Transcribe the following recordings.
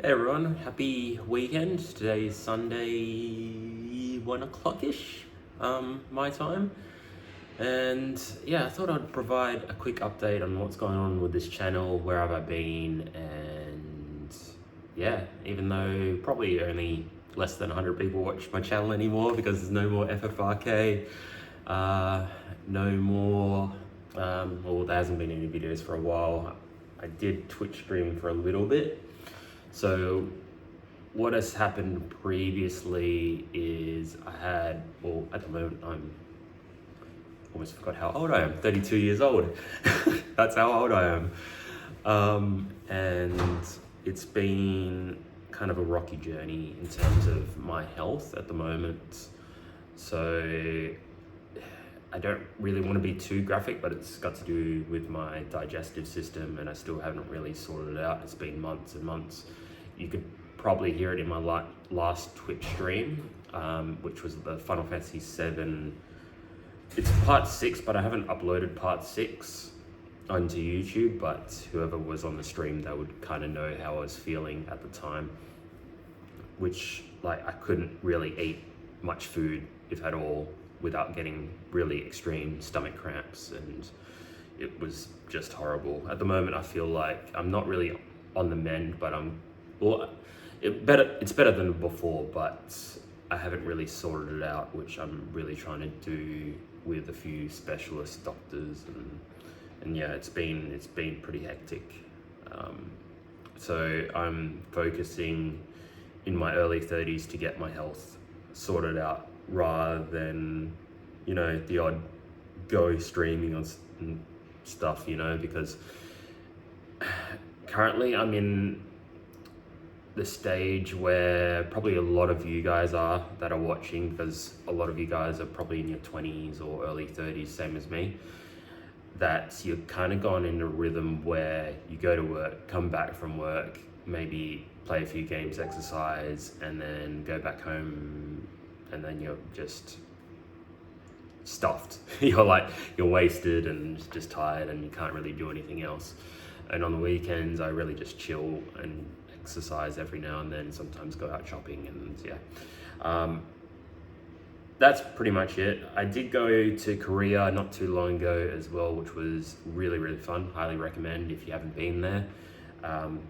Hey everyone, happy weekend. Today is Sunday, 1 o'clock-ish, my time. And yeah, I thought I'd provide a quick update on what's going on with this channel, where have I been, and yeah, even though probably only less than 100 people watch my channel anymore because there's no more FFRK, no more, well, there hasn't been any videos for a while. I did Twitch stream for a little bit. So what has happened previously is well, at the moment I'm almost forgot how old I am, 32 years old. That's how old I am. And it's been kind of a rocky journey in terms of my health at the moment. So I don't really want to be too graphic, but it's got to do with my digestive system and I still haven't really sorted it out. It's been months and months. You could probably hear it in my last Twitch stream, which was the Final Fantasy 7. It's part 6, but I haven't uploaded part 6 onto YouTube, but whoever was on the stream, they would kind of know how I was feeling at the time, which like I couldn't really eat much food, if at all, without getting really extreme stomach cramps, and it was just horrible. At the moment, I feel like I'm not really on the mend, but it's better than before, but I haven't really sorted it out, which I'm really trying to do with a few specialist doctors, and yeah, it's been pretty hectic. So I'm focusing in my early 30s to get my health sorted out, rather than, the odd go streaming on stuff, because currently I'm in the stage where probably a lot of you guys are that are watching, because a lot of you guys are probably in your 20s or early 30s, same as me, that you're kind of gone in a rhythm where you go to work, come back from work, maybe play a few games, exercise, and then go back home, and then you're just stuffed. You're wasted and just tired, and you can't really do anything else. And on the weekends, I really just chill and exercise every now and then, sometimes go out shopping, and yeah. That's pretty much it. I did go to Korea not too long ago as well, which was really, really fun. Highly recommend if you haven't been there.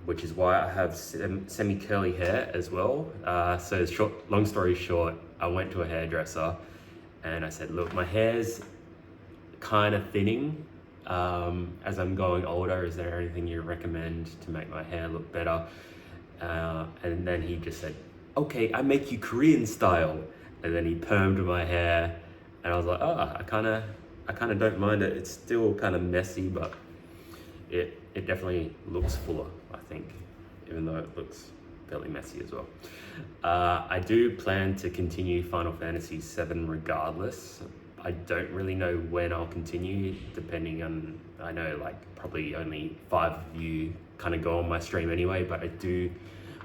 Which is why I have semi-curly hair as well. Long story short, I went to a hairdresser and I said, look, my hair's kind of thinning. As I'm going older, is there anything you recommend to make my hair look better? And then he just said, okay, I make you Korean style. And then he permed my hair, and I was like, I kind of don't mind it. It's still kind of messy, but it definitely looks fuller, I think, even though it looks fairly messy as well. I do plan to continue Final Fantasy 7 regardless. I don't really know when I'll continue, depending on, I know like probably only 5 of you kind of go on my stream anyway, but I do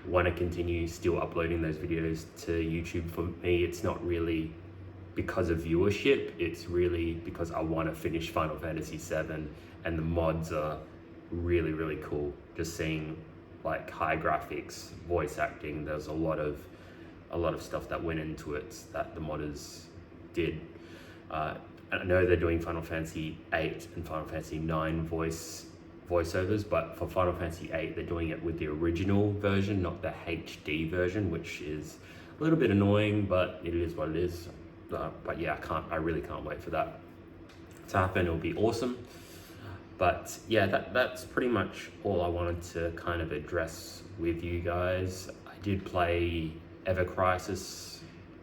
want to continue still uploading those videos to YouTube. For me, it's not really because of viewership, it's really because I want to finish Final Fantasy 7, and the mods are really, really cool. Just seeing like high graphics, voice acting, there's a lot of stuff that went into it that the modders did. I know they're doing Final Fantasy 8 and Final Fantasy 9 voiceovers, but for Final Fantasy 8 they're doing it with the original version, not the HD version, which is a little bit annoying, but it is what it is. But yeah, I really can't wait for that to happen. It'll be awesome. But yeah, that's pretty much all I wanted to kind of address with you guys. I did play Ever Crisis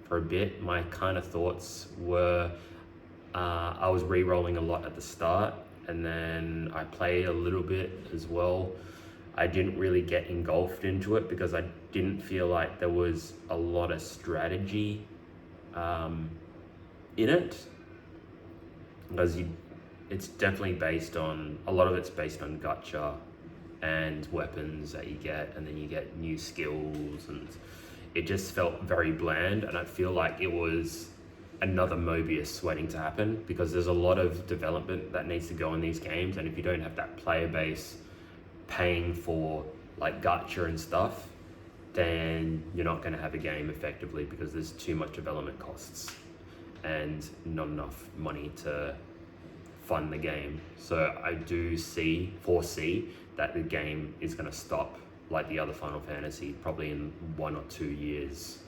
for a bit. My kind of thoughts were, I was re-rolling a lot at the start, and then I played a little bit as well. I didn't really get engulfed into it because I didn't feel like there was a lot of strategy in it, because it's definitely a lot of it's based on gacha and weapons that you get, and then you get new skills, and it just felt very bland, and I feel like it was another Mobius waiting to happen, because there's a lot of development that needs to go in these games, and if you don't have that player base paying for like gacha and stuff, then you're not going to have a game effectively because there's too much development costs and not enough money to fund the game. So I do foresee that the game is going to stop like the other Final Fantasy probably in 1 or 2 years,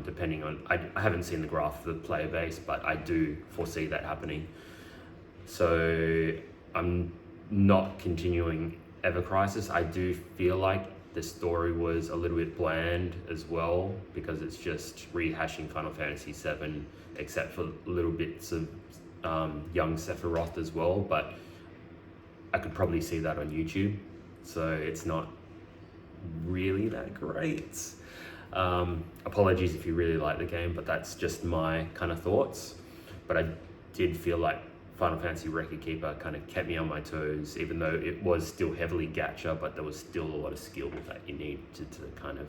depending on, I haven't seen the graph of the player base, but I do foresee that happening. So I'm not continuing Ever Crisis. I do feel like the story was a little bit bland as well, because it's just rehashing Final Fantasy 7 except for little bits of young Sephiroth as well, but I could probably see that on YouTube, so it's not really that great. Apologies if you really like the game, but that's just my kind of thoughts. But I did feel like Final Fantasy Record Keeper kind of kept me on my toes, even though it was still heavily gacha, but there was still a lot of skill that you need to kind of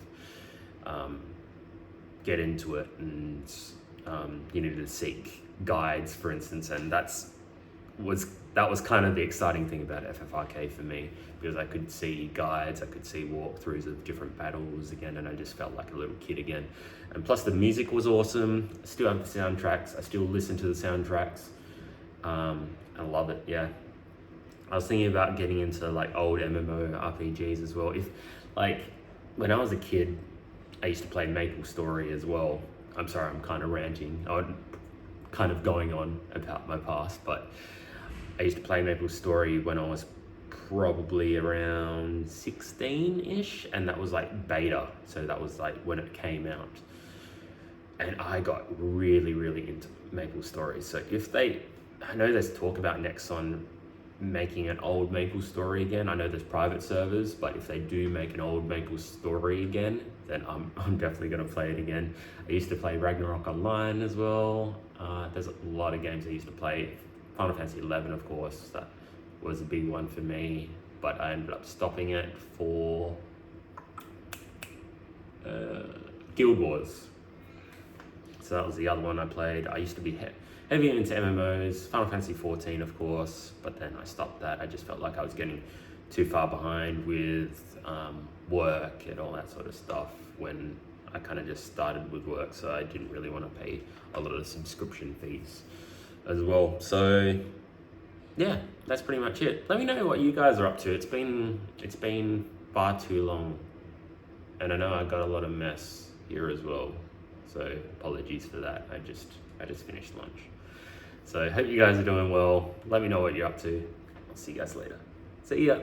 get into it, and you needed to seek guides, for instance, and that was kind of the exciting thing about FFRK for me, because I could see guides, I could see walkthroughs of different battles again, and I just felt like a little kid again. And plus the music was awesome. I still have the soundtracks, I still listen to the soundtracks. I love it, yeah. I was thinking about getting into like old MMORPGs as well. If like when I was a kid, I used to play Maple Story as well. I'm sorry, I'm kind of ranting. I'm kind of going on about my past, but I used to play Maple Story when I was probably around 16-ish, and that was like beta, so that was like when it came out. And I got really, really into Maple Story. So if I know there's talk about Nexon making an old Maple Story again. I know there's private servers, but if they do make an old Maple Story again, then I'm definitely going to play it again. I used to play Ragnarok Online as well. There's a lot of games I used to play. Final Fantasy 11, of course, that was a big one for me, but I ended up stopping it for Guild Wars. So that was the other one I played. I used to be heavy into MMOs, Final Fantasy 14, of course, but then I stopped that. I just felt like I was getting too far behind with work and all that sort of stuff when I kind of just started with work, so I didn't really want to pay a lot of the subscription fees as well. So yeah, that's pretty much it. Let me know what you guys are up to. It's been far too long, and I know I got a lot of mess here as well, so apologies for that. I just finished lunch. So hope you guys are doing well. Let me know what you're up to. I'll see you guys later. See ya.